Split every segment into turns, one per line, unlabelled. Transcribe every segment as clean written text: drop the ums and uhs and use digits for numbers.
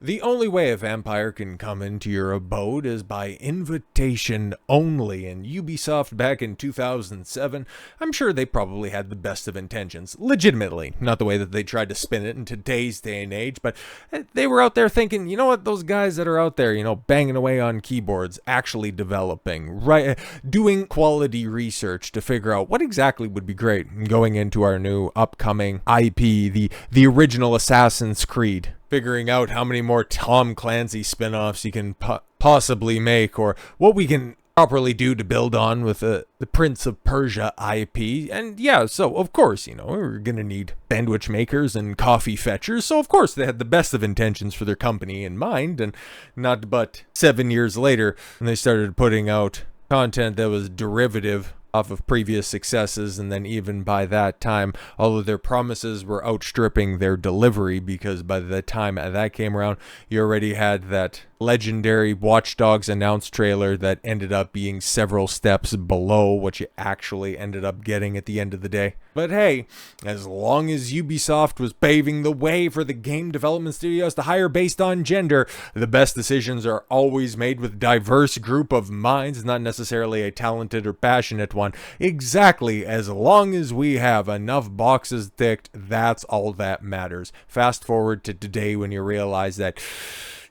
The only way a vampire can come into your abode is by invitation only, and Ubisoft back in 2007, I'm sure they probably had the best of intentions. Legitimately, not the way that they tried to spin it in today's day and age, but they were out there thinking, you know what, those guys that are out there, banging away on keyboards, actually developing, right, doing quality research to figure out what exactly would be great going into our new upcoming IP, the original Assassin's Creed. Figuring out how many more Tom Clancy spin-offs you can possibly make, or what we can properly do to build on with the Prince of Persia IP. And yeah, so of course, we're gonna need sandwich makers and coffee fetchers, so of course they had the best of intentions for their company in mind, and not but 7 years later, when they started putting out content that was derivative off of previous successes, and then even by that time, all of their promises were outstripping their delivery, because by the time that came around, you already had that legendary Watch Dogs announced trailer that ended up being several steps below what you actually ended up getting at the end of the day. But hey, as long as Ubisoft was paving the way for the game development studios to hire based on gender, the best decisions are always made with a diverse group of minds, not necessarily a talented or passionate one. Exactly, as long as we have enough boxes ticked, that's all that matters. Fast forward to today when you realize that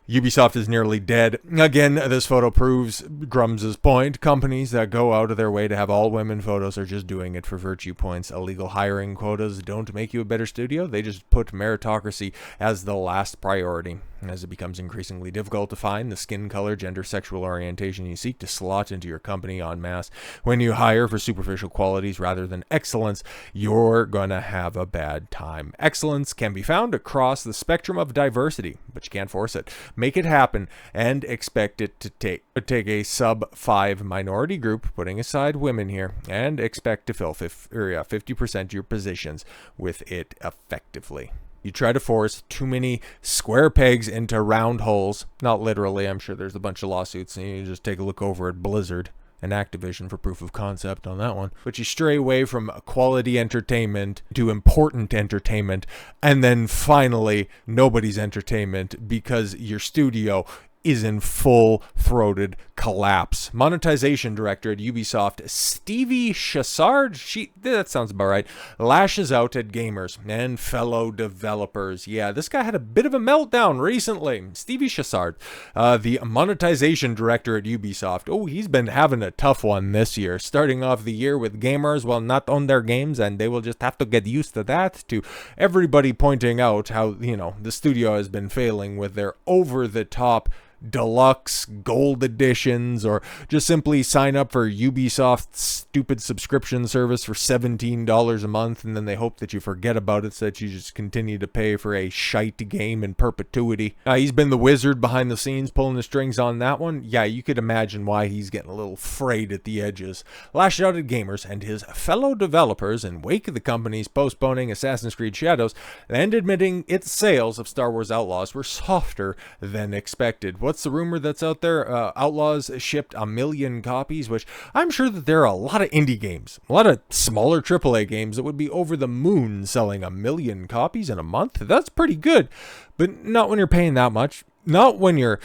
Ubisoft is nearly dead. Again, this photo proves Grums's point. Companies that go out of their way to have all women photos are just doing it for virtue points. Illegal hiring quotas don't make you a better studio. They just put meritocracy as the last priority. As it becomes increasingly difficult to find the skin color, gender, sexual orientation you seek to slot into your company en masse, when you hire for superficial qualities rather than excellence, you're gonna have a bad time. Excellence can be found across the spectrum of diversity, but you can't force it. Make it happen and expect it to take a sub-5 minority group, putting aside women here, and expect to fill 50% of your positions with it effectively. You try to force too many square pegs into round holes. Not literally, I'm sure there's a bunch of lawsuits, and you just take a look over at Blizzard and Activision for proof of concept on that one. But you stray away from quality entertainment to important entertainment, and then finally, nobody's entertainment because your studio is in full-throated collapse. Monetization director at Ubisoft, Stevie Chassard, that sounds about right, lashes out at gamers and fellow developers. Yeah, this guy had a bit of a meltdown recently. Stevie Chassard, the monetization director at Ubisoft. Oh, he's been having a tough one this year, starting off the year with gamers will not own their games, and they will just have to get used to that, to everybody pointing out how, the studio has been failing with their over-the-top deluxe gold editions, or just simply sign up for Ubisoft's stupid subscription service for $17 a month, and then they hope that you forget about it so that you just continue to pay for a shite game in perpetuity. He's been the wizard behind the scenes pulling the strings on that one. Yeah, you could imagine why he's getting a little frayed at the edges. Lashed out at gamers and his fellow developers in wake of the company's postponing Assassin's Creed Shadows and admitting its sales of Star Wars Outlaws were softer than expected. What's the rumor that's out there? Outlaws shipped 1 million copies, which I'm sure that there are a lot of indie games, a lot of smaller AAA games that would be over the moon selling 1 million copies in a month. That's pretty good, but not when you're paying that much. Not when you're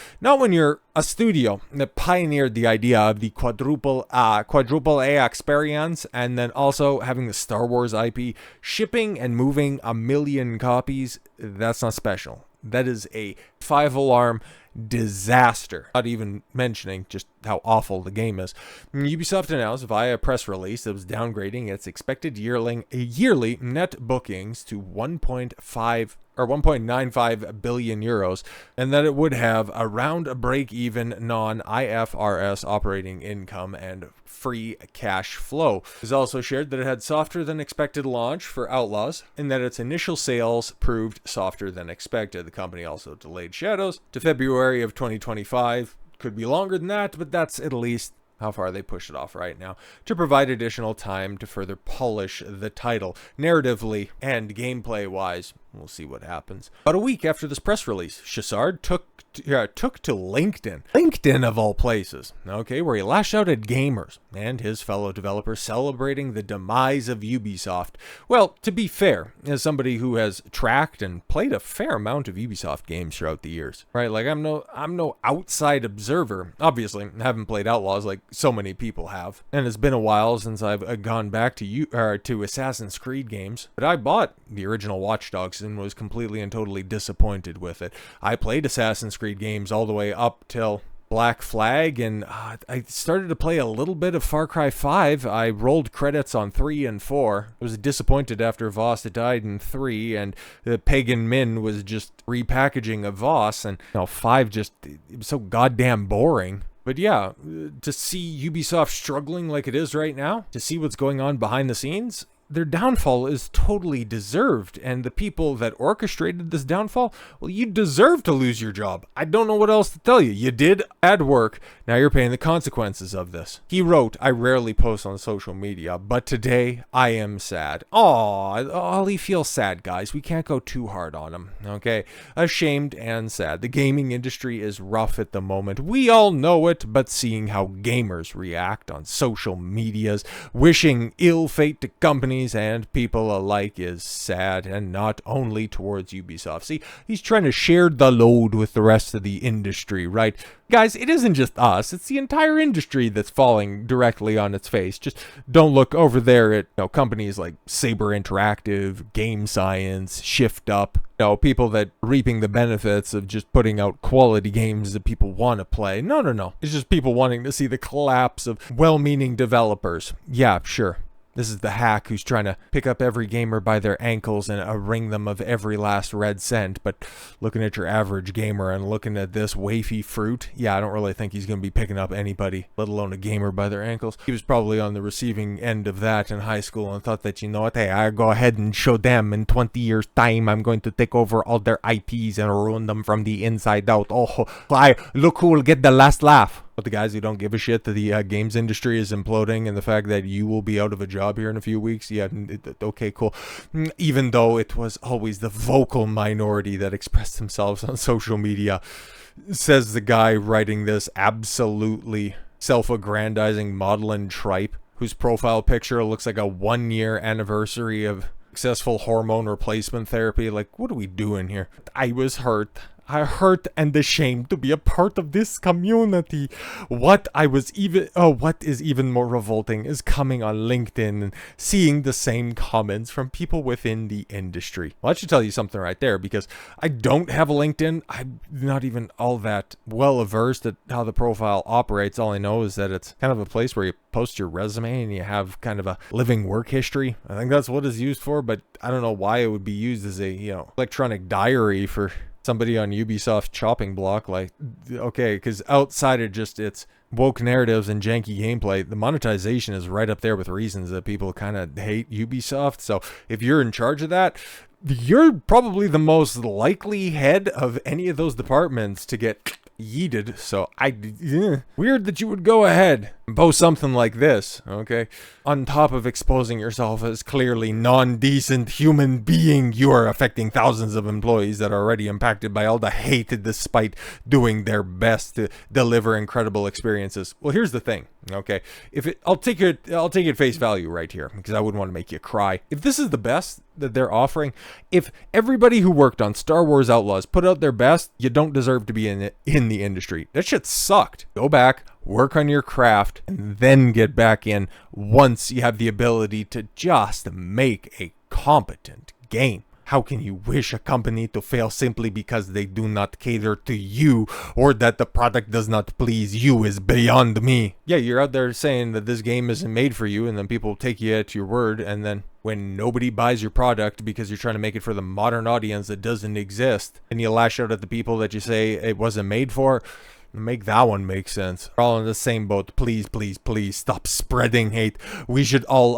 a studio that pioneered the idea of the quadruple A experience, and then also having the Star Wars IP shipping and moving 1 million copies. That's not special. That is a 5-alarm disaster. Not even mentioning just how awful the game is. Ubisoft announced via a press release that it was downgrading its expected yearly net bookings to 1.95 billion euros, and that it would have around a break-even non-IFRS operating income and free cash flow. It was also shared that it had softer than expected launch for Outlaws, and that its initial sales proved softer than expected. The company also delayed Shadows to February of 2025. Could be longer than that, but that's at least how far they push it off right now, to provide additional time to further polish the title, narratively and gameplay-wise. We'll see what happens. About a week after this press release, Chassard took to LinkedIn of all places, okay, where he lashed out at gamers and his fellow developers, celebrating the demise of Ubisoft. Well, to be fair, as somebody who has tracked and played a fair amount of Ubisoft games throughout the years, right? Like I'm no outside observer. Obviously, I haven't played Outlaws like so many people have, and it's been a while since I've gone back to Assassin's Creed games. But I bought the original Watch Dogs and was completely and totally disappointed with it. I played Assassin's Creed games all the way up till Black Flag, and I started to play a little bit of Far Cry 5. I rolled credits on 3 and 4. I was disappointed after Voss had died in 3, and the Pagan Min was just repackaging of Voss, and 5 just, it was so goddamn boring. But yeah, to see Ubisoft struggling like it is right now, to see what's going on behind the scenes, their downfall is totally deserved, and the people that orchestrated this downfall, well, you deserve to lose your job. I don't know what else to tell you. You did bad work, now you're paying the consequences of this. He wrote, I rarely post on social media, but today I am sad. Aw, he feels sad, guys. We can't go too hard on him, okay? Ashamed and sad. The gaming industry is rough at the moment. We all know it, but seeing how gamers react on social medias, wishing ill fate to companies and people alike is sad, and not only towards Ubisoft. See, he's trying to share the load with the rest of the industry, right? Guys, it isn't just us, it's the entire industry that's falling directly on its face. Just don't look over there at companies like Saber Interactive, Game Science, Shift Up, people that are reaping the benefits of just putting out quality games that people want to play. No. It's just people wanting to see the collapse of well-meaning developers. Yeah, sure. This is the hack who's trying to pick up every gamer by their ankles and wring them of every last red cent. But looking at your average gamer and looking at this wafy fruit, yeah, I don't really think he's going to be picking up anybody, let alone a gamer by their ankles. He was probably on the receiving end of that in high school and thought that, hey, I go ahead and show them in 20 years' time, I'm going to take over all their IPs and ruin them from the inside out. Oh, look who will get the last laugh. But the guys who don't give a shit that the games industry is imploding and the fact that you will be out of a job here in a few weeks, yeah, okay, cool. Even though it was always the vocal minority that expressed themselves on social media, says the guy writing this absolutely self-aggrandizing maudlin tripe whose profile picture looks like a 1-year anniversary of successful hormone replacement therapy. Like, what are we doing here? I was hurt and ashamed to be a part of this community. What is even more revolting is coming on LinkedIn and seeing the same comments from people within the industry. Well, that should tell you something right there, because I don't have a LinkedIn. I'm not even all that well versed at how the profile operates. All I know is that it's kind of a place where you post your resume and you have kind of a living work history. I think that's what it's used for, but I don't know why it would be used as a, electronic diary for somebody on Ubisoft chopping block. Like, okay, because outside of just its woke narratives and janky gameplay, the monetization is right up there with reasons that people kind of hate Ubisoft. So if you're in charge of that, you're probably the most likely head of any of those departments to get yeeted. So weird that you would go ahead and post something like this, okay? On top of exposing yourself as clearly non-decent human being, you are affecting thousands of employees that are already impacted by all the hate despite doing their best to deliver incredible experiences. Well, here's the thing, okay? I'll take it face value right here, because I wouldn't want to make you cry. If this is the best that they're offering, if everybody who worked on Star Wars Outlaws put out their best, you don't deserve to be in the industry. That shit sucked. Go back, work on your craft, and then get back in once you have the ability to just make a competent game. How can you wish a company to fail simply because they do not cater to you, or that the product does not please you is beyond me. Yeah, you're out there saying that this game isn't made for you, and then people take you at your word, and then when nobody buys your product because you're trying to make it for the modern audience that doesn't exist, and you lash out at the people that you say it wasn't made for, make that one make sense. We're all in the same boat. Please, please, please stop spreading hate. We should all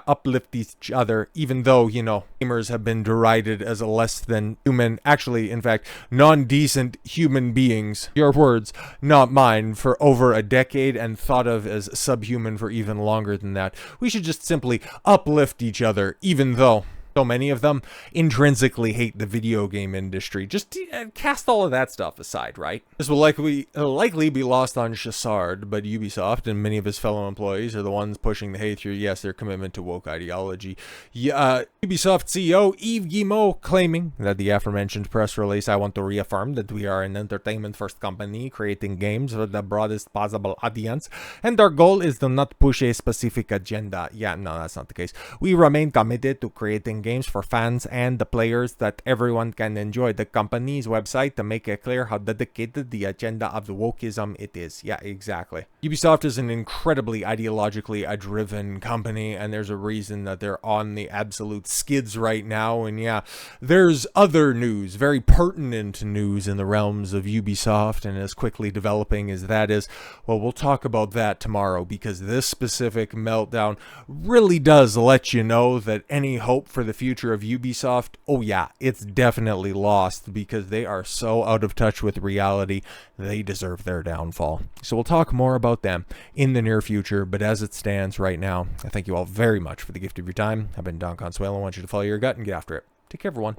uplift each other, even though, gamers have been derided as a less than human, actually, in fact, non-decent human beings, your words, not mine, for over a decade and thought of as subhuman for even longer than that. We should just simply uplift each other, even though so many of them intrinsically hate the video game industry. Just cast all of that stuff aside, right? This will likely be lost on Chassard, but Ubisoft and many of his fellow employees are the ones pushing the hate through, yes, their commitment to woke ideology. Ubisoft CEO Yves Guillemot claiming that the aforementioned press release, I want to reaffirm that we are an entertainment-first company creating games for the broadest possible audience, and our goal is to not push a specific agenda. Yeah, no, that's not the case. We remain committed to creating games for fans and the players that everyone can enjoy. The company's website to make it clear how dedicated the agenda of the wokeism it is. Yeah, exactly. Ubisoft is an incredibly ideologically driven company, and there's a reason that they're on the absolute skids right now. And yeah, there's other news, very pertinent news in the realms of Ubisoft, and as quickly developing as that is, well, we'll talk about that tomorrow, because this specific meltdown really does let you know that any hope for the future of Ubisoft, oh yeah, it's definitely lost, because they are so out of touch with reality. They deserve their downfall. So we'll talk more about them in the near future, but as it stands right now, I thank you all very much for the gift of your time. I've been Don Consuelo. I want you to follow your gut and get after it. Take care, everyone.